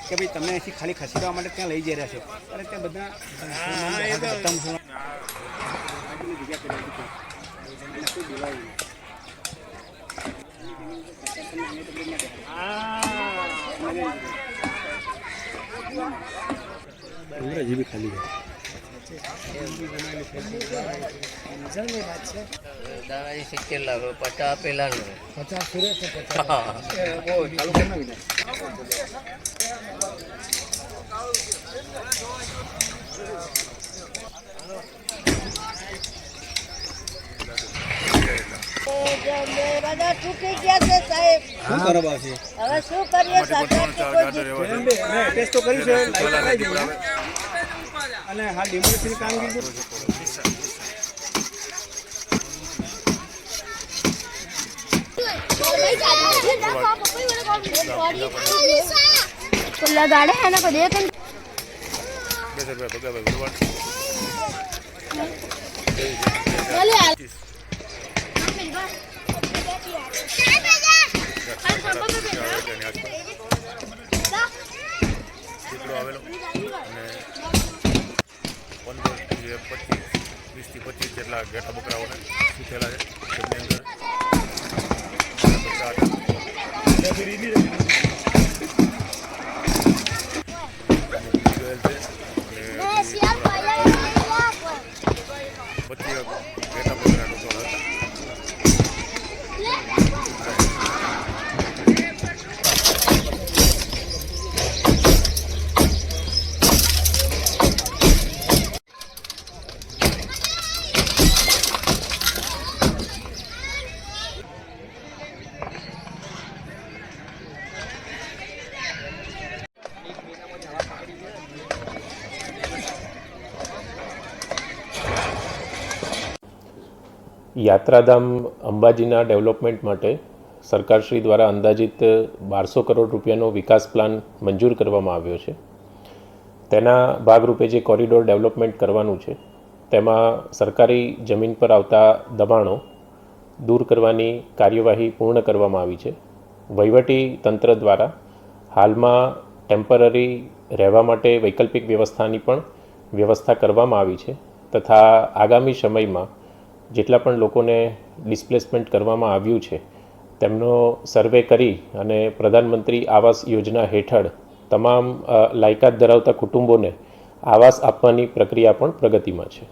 કે ભાઈ તમને અહીંથી ખાલી ખસેડવા માટે ત્યાં લઈ જઈ રહ્યા છે અને તે બધા जी भी खाली है दादाजी 70 लाख 50 पेला 50 पूरे 50 वो चालू करना भी ટેસ્ટ તો કરી છે અને હાલ ડિમોલિશનની કામગીરી लगाड़े है ना को देख વીસથી 25 જેટલા ઘેટા બકરાઓને સૂચેલા છે તેમની યાત્રાધામ અંબાજીના ડેવલપમેન્ટ માટે સરકારશ્રી દ્વારા અંદાજિત 1200 કરોડ રૂપિયાનો વિકાસ પ્લાન મંજૂર કરવામાં આવ્યો છે. તેના ભાગરૂપે જે કોરિડોર ડેવલપમેન્ટ કરવાનું છે તેમાં સરકારી જમીન પર આવતા દબાણો દૂર કરવાની કાર્યવાહી પૂર્ણ કરવામાં આવી છે. વહીવટી તંત્ર દ્વારા હાલમાં ટેમ્પરરી રહેવા માટે વૈકલ્પિક વ્યવસ્થાની પણ વ્યવસ્થા કરવામાં આવી છે તથા આગામી સમયમાં જેટલા પણ લોકોને ડિસ્પ્લેસમેન્ટ કરવામાં આવ્યું છે તેમનો સર્વે કરી અને પ્રધાનમંત્રી આવાસ યોજના હેઠળ તમામ લાયકાત ધરાવતા કુટુંબોને આવાસ આપવાની પ્રક્રિયા પણ પ્રગતિમાં છે.